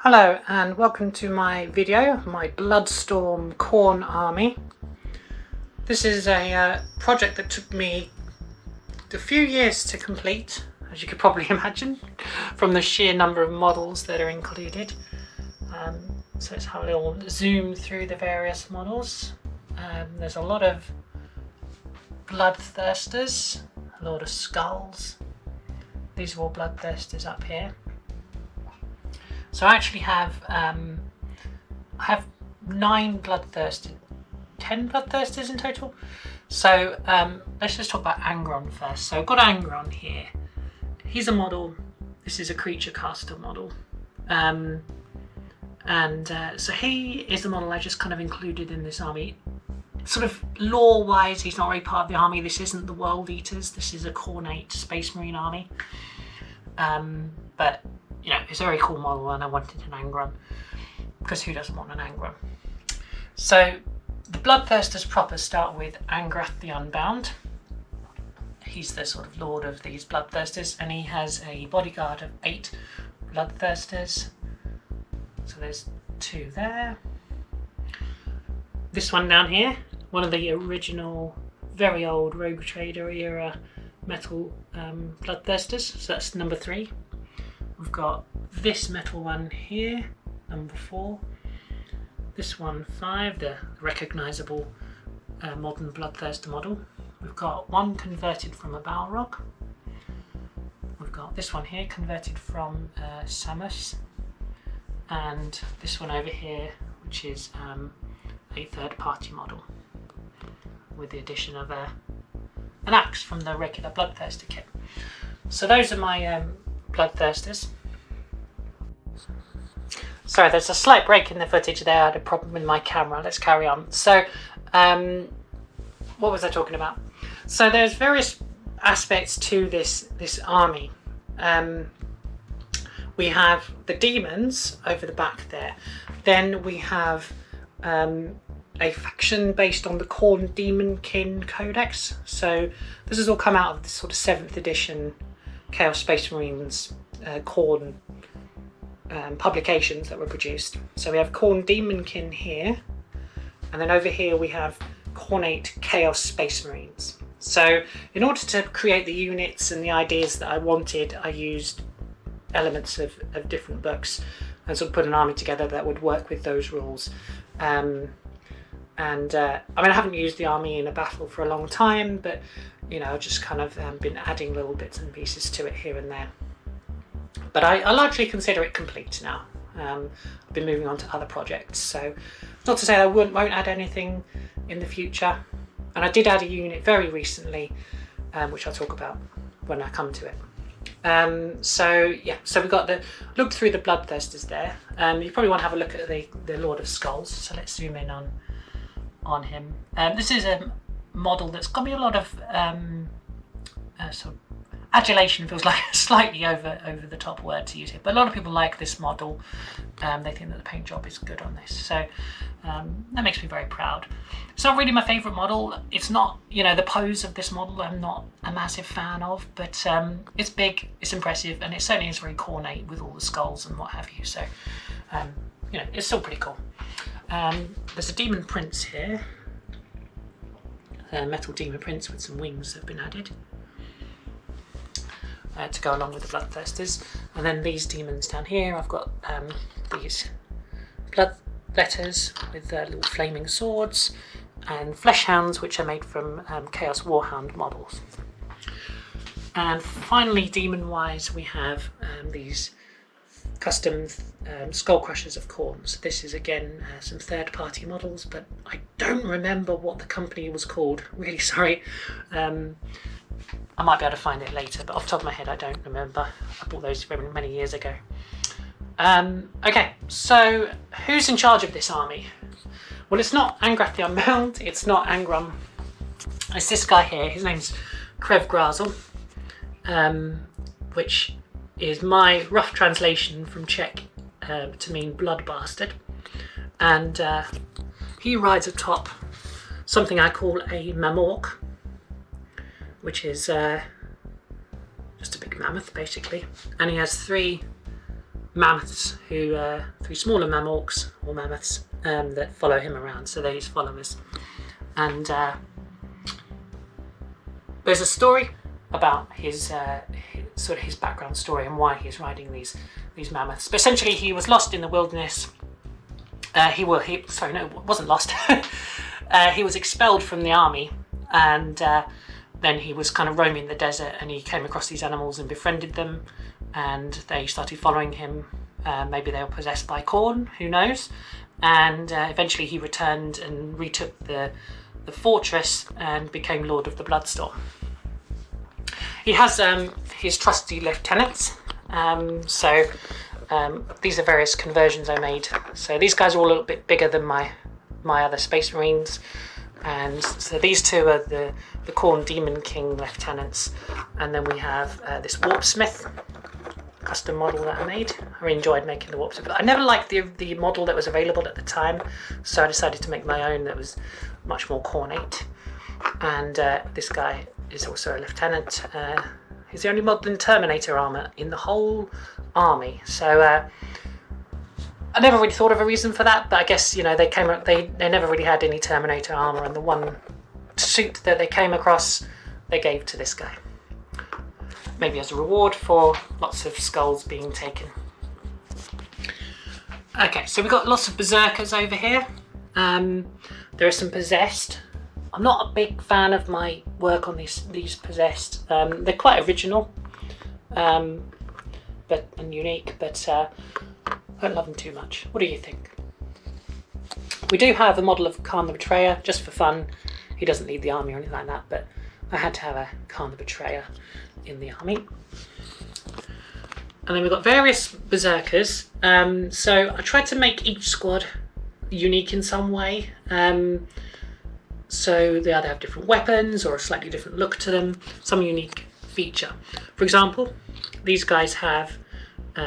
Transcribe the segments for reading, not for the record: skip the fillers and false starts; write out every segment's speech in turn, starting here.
Hello and welcome to my video, my Bloodstorm Khorne army. This is a project that took me a few years to complete, as you could probably imagine, from the sheer number of models that are included. So let's have a little zoom through the various models. There's a lot of Bloodthirsters, a lot of skulls. These are all Bloodthirsters up here. So I actually have I have 9 Bloodthirsters, 10 Bloodthirsters in total. So let's just talk about Angron first. So I've got Angron here. He's a model. This is a creature caster model. So he is the model I just kind of included in this army. Sort of lore-wise, he's not really part of the army. This isn't the World Eaters. This is a Khorne Space Marine army. But you know, it's a very cool model, and I wanted an Angron because who doesn't want an Angron? So the Bloodthirsters proper start with Angrath the Unbound. He's the sort of lord of these Bloodthirsters, and he has a bodyguard of 8 Bloodthirsters. So there's 2 there. This one down here, one of the original, very old Rogue Trader era metal Bloodthirsters. So that's number 3. We've got this metal one here, number 4. This one 5, the recognisable modern Bloodthirster model. We've got one converted from a Balrog. We've got this one here converted from Samus. And this one over here, which is a third-party model with the addition of an axe from the regular Bloodthirster kit. So those are my Bloodthirsters. Sorry, there's a slight break in the footage there. I had a problem with my camera. Let's carry on. So, what was I talking about? So there's various aspects to this army. We have the demons over the back there. Then we have a faction based on the Khorne Daemonkin Codex. So this has all come out of this sort of 7th edition Chaos Space Marines Khorne publications that were produced. So we have Khorne Daemonkin here, and then over here we have Khornate Chaos Space Marines. So in order to create the units and the ideas that I wanted, I used elements of different books and sort of put an army together that would work with those rules. I mean, I haven't used the army in a battle for a long time, but you know, I've just kind of been adding little bits and pieces to it here and there. But I largely consider it complete now. I've been moving on to other projects, so not to say I won't add anything in the future. And I did add a unit very recently, which I'll talk about when I come to it. So we've got the look through the Bloodthirsters there. You probably want to have a look at the Lord of Skulls. So let's zoom in on him. This is a model that's got me a lot of sort of adulation. Feels like a slightly over the top word to use here, but a lot of people like this model. They think that the paint job is good on this, so that makes me very proud. It's not really my favourite model. It's not, you know, the pose of this model I'm not a massive fan of, but it's big, it's impressive, and it certainly is very Khornate with all the skulls and what have you. So you know, it's still pretty cool. There's a Demon Prince here. Metal Demon Prince with some wings have been added to go along with the Bloodthirsters. And then these demons down here, I've got these blood letters with little flaming swords, and flesh hounds, which are made from Chaos Warhound models. And finally, demon wise, we have these custom skull crushers of Khorne. So this is again some third-party models, but I don't remember what the company was called. Really sorry. I might be able to find it later, but off the top of my head I don't remember. I bought those many years ago. Okay, so who's in charge of this army? Well, it's not Angrath the Unbound, it's not Angron. It's this guy here. His name's Krev Grazel, which is my rough translation from Czech to mean blood bastard. And he rides atop something I call a mamork, which is just a big mammoth basically, and he has 3 mammoths, who 3 smaller mamorcs or mammoths that follow him around. So they're his followers. And there's a story about his background story and why he's riding these mammoths. But essentially, he was lost in the wilderness. He wasn't lost. He was expelled from the army, and then he was kind of roaming the desert, and he came across these animals and befriended them, and they started following him. Maybe they were possessed by Khorne, who knows? And eventually he returned and retook the fortress and became Lord of the Bloodstorm. He has his trusty lieutenants. These are various conversions I made. So these guys are all a little bit bigger than my other Space Marines. And so these 2 are the Khorne Daemonkin lieutenants. And then we have this Warpsmith custom model that I made. I really enjoyed making the Warpsmith. I never liked the model that was available at the time, so I decided to make my own that was much more cornate. And this guy is also a lieutenant. He's the only modern Terminator armor in the whole army. So I never really thought of a reason for that, but I guess they never really had any Terminator armor, and the one suit that they came across they gave to this guy, maybe as a reward for lots of skulls being taken. Okay, so we've got lots of berserkers over here. There are some possessed. I'm not a big fan of my work on these possessed. They're quite original, and unique, but I don't love them too much. What do you think? We do have a model of Khorne the Betrayer, just for fun. He doesn't lead the army or anything like that, but I had to have a Khorne the Betrayer in the army. And then we've got various berserkers. So I tried to make each squad unique in some way. So they either have different weapons or a slightly different look to them, some unique feature. For example, these guys have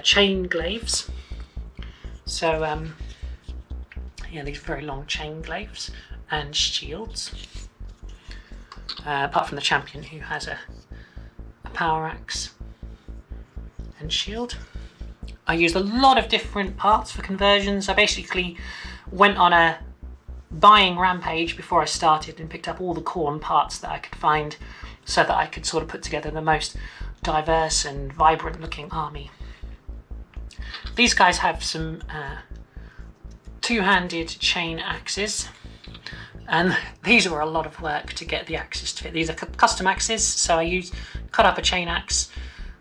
chain glaives. So these very long chain glaives and shields. Apart from the champion, who has a power axe and shield. I used a lot of different parts for conversions. I basically went on a buying rampage before I started and picked up all the Khorne parts that I could find, so that I could sort of put together the most diverse and vibrant looking army. These guys have some two-handed chain axes, and these were a lot of work to get the axes to fit. These are custom axes, so I cut up a chain axe,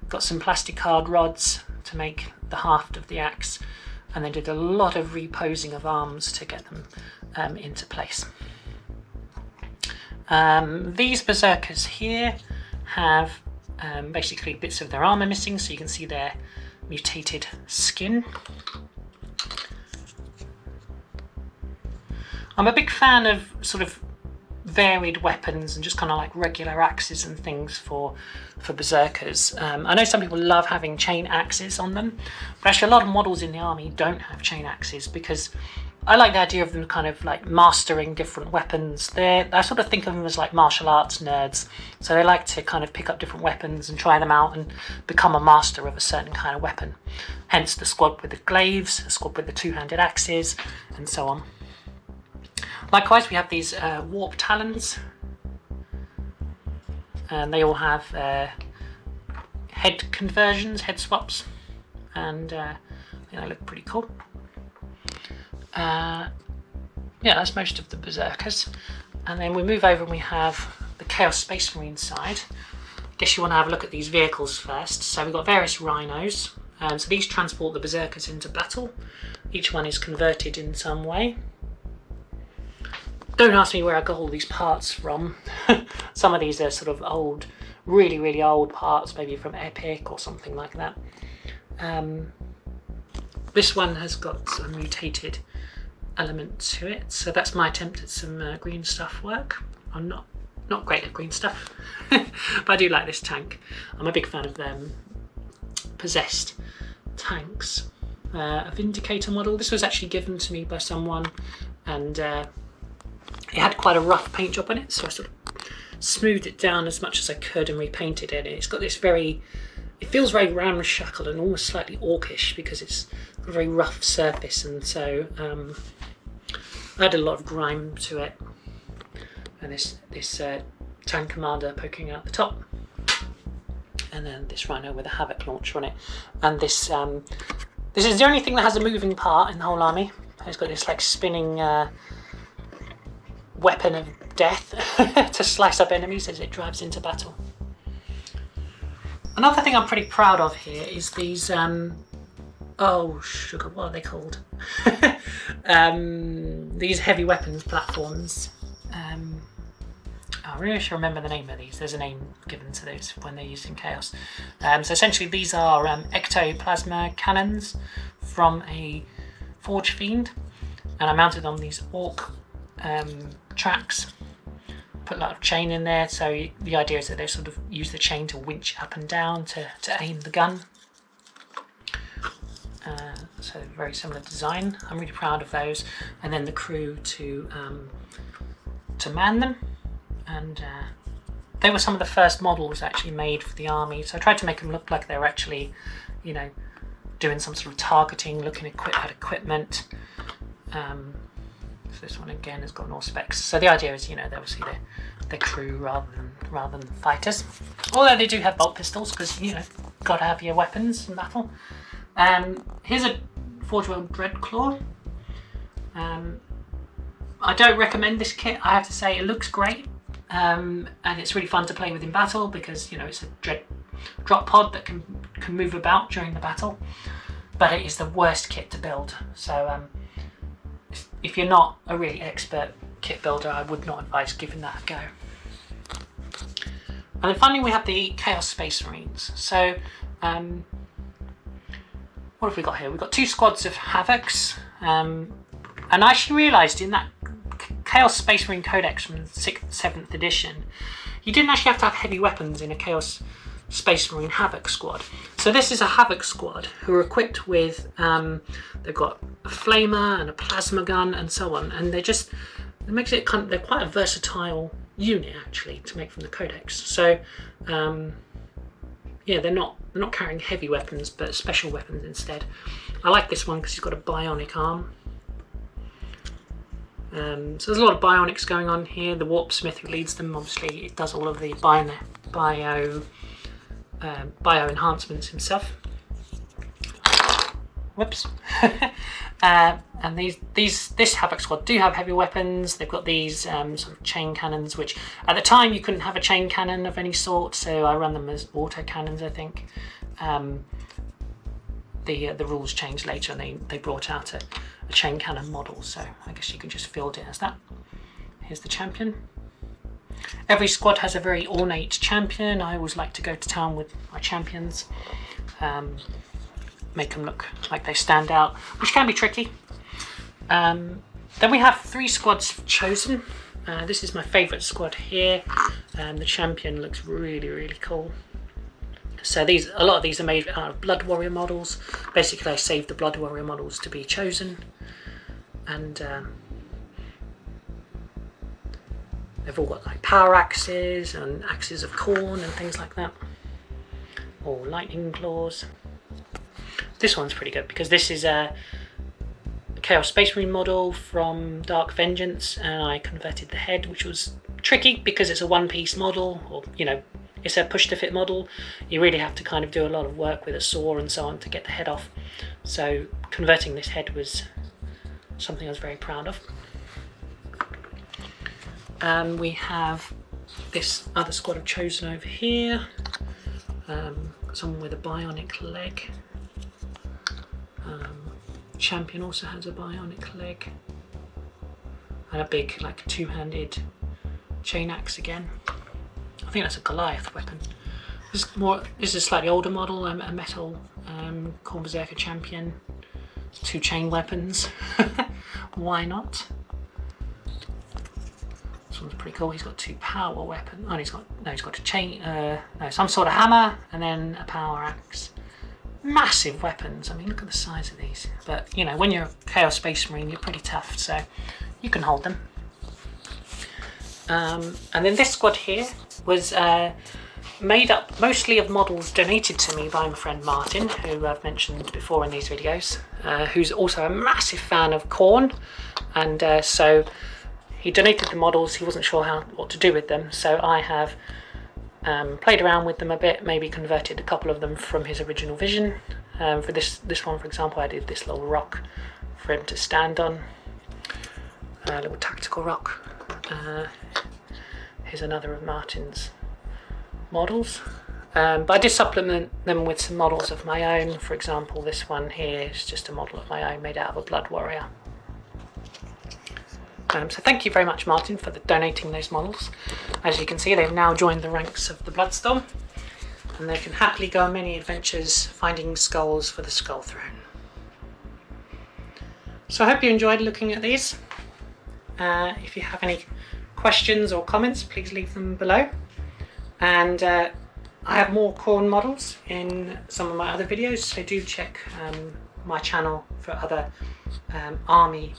got some plastic hard rods to make the haft of the axe, and then did a lot of reposing of arms to get them into place. These berserkers here have basically bits of their armor missing, so you can see their mutated skin. I'm a big fan of sort of varied weapons and just kind of like regular axes and things for berserkers. I know some people love having chain axes on them, but actually a lot of models in the army don't have chain axes, because I like the idea of them kind of like mastering different weapons. I sort of think of them as like martial arts nerds, so they like to kind of pick up different weapons and try them out and become a master of a certain kind of weapon. Hence the squad with the glaives, the squad with the two-handed axes, and so on. Likewise, we have these warp talons, and they all have head conversions, head swaps, and they look pretty cool. Yeah, that's most of the berserkers. And then we move over and we have the Chaos Space Marine side. I guess you want to have a look at these vehicles first. So we've got various rhinos. So these transport the berserkers into battle. Each one is converted in some way. Don't ask me where I got all these parts from. Some of these are sort of old, really, really old parts, maybe from Epic or something like that. This one has got some mutated element to it, so that's my attempt at some green stuff work. I'm not great at green stuff, but I do like this tank. I'm a big fan of possessed tanks. A Vindicator model. This was actually given to me by someone, and it had quite a rough paint job on it, so I sort of smoothed it down as much as I could and repainted it. It's got this very it feels very ramshackle and almost slightly orcish because it's a very rough surface, and so I added a lot of grime to it. And this tank commander poking out the top, and then this rhino with a havoc launcher on it, and this is the only thing that has a moving part in the whole army. It's got this like spinning weapon of death to slice up enemies as it drives into battle. Another thing I'm pretty proud of here is these oh sugar, what are they called? These heavy weapons platforms. I really should remember the name of these. There's a name given to those when they're used in Chaos. So essentially these are ectoplasma cannons from a Forge Fiend, and I mounted on these orc tracks. Put a lot of chain in there, so the idea is that they sort of use the chain to winch up and down to aim the gun. So very similar design. I'm really proud of those. And then the crew to man them. And they were some of the first models actually made for the army, so I tried to make them look like they were actually, you know, doing some sort of targeting, looking at equipment. So this one again has got all specs. So the idea is, you know, they're obviously the crew rather than fighters. Although they do have bolt pistols because, you know, got to have your weapons in battle. Here's a Forge World Dreadclaw. I don't recommend this kit. I have to say it looks great. And it's really fun to play with in battle because, you know, it's a drop pod that can move about during the battle, but it is the worst kit to build. So if you're not a really expert kit builder, I would not advise giving that a go. And then finally we have the Chaos Space Marines. So what have we got here? We've got 2 squads of Havocs, and I actually realised in that Chaos Space Marine Codex from 6th, 7th edition, you didn't actually have to have heavy weapons in a Chaos Space Marine Havoc squad. So this is a Havoc squad who are equipped with, they've got a flamer and a plasma gun and so on, and it makes it they're quite a versatile unit actually to make from the Codex. So yeah, they're not carrying heavy weapons but special weapons instead. I like this one because he's got a bionic arm. So there's a lot of bionics going on here. The Warp Smith who leads them, obviously it does all of the bio enhancements himself. Whoops. And this Havoc squad do have heavy weapons. They've got these sort of chain cannons, which at the time you couldn't have a chain cannon of any sort, so I run them as auto cannons, I think. The rules changed later and they brought out a chain cannon model, so I guess you can just field it as that. Here's the champion. Every squad has a very ornate champion. I always like to go to town with my champions, make them look like they stand out, which can be tricky. Then we have 3 squads of Chosen. This is my favourite squad here. The champion looks really, really cool. So a lot of these are made out of Blood Warrior models. Basically I saved the Blood Warrior models to be Chosen, and they've all got like power axes and axes of Khorne and things like that, or lightning claws. This one's pretty good because this is a Chaos Space Marine model from Dark Vengeance, and I converted the head, which was tricky because it's a one-piece model, or you know, it's a push-to-fit model. You really have to kind of do a lot of work with a saw and so on to get the head off. So converting this head was something I was very proud of. We have this other squad of Chosen over here. Someone with a bionic leg. Champion also has a bionic leg. And a big, like, 2-handed chain axe again. I think that's a Goliath weapon. This is a slightly older model, a metal Khorne Berserker champion. 2 chain weapons. Why not? This one's pretty cool. He's got 2 power weapons. Oh, he's got a chain. Some sort of hammer and then a power axe. Massive weapons. I mean, look at the size of these. But you know, when you're a Chaos Space Marine, you're pretty tough, so you can hold them. And then this squad here was made up mostly of models donated to me by my friend Martin, who I've mentioned before in these videos, who's also a massive fan of Khorne, and so he donated the models. He wasn't sure what to do with them, so I have played around with them a bit, maybe converted a couple of them from his original vision. For this one, for example, I did this little rock for him to stand on, a little tactical rock. Here's another of Martin's models, but I did supplement them with some models of my own. For example, this one here is just a model of my own made out of a blood warrior. So thank you very much, Martin, for donating those models. As you can see, they've now joined the ranks of the Bloodstorm, and they can happily go on many adventures finding skulls for the Skull Throne. So I hope you enjoyed looking at these. If you have any questions or comments, please leave them below. And I have more Khorne models in some of my other videos, so do check my channel for other army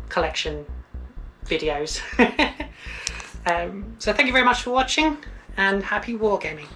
collection videos. So thank you very much for watching, and happy wargaming.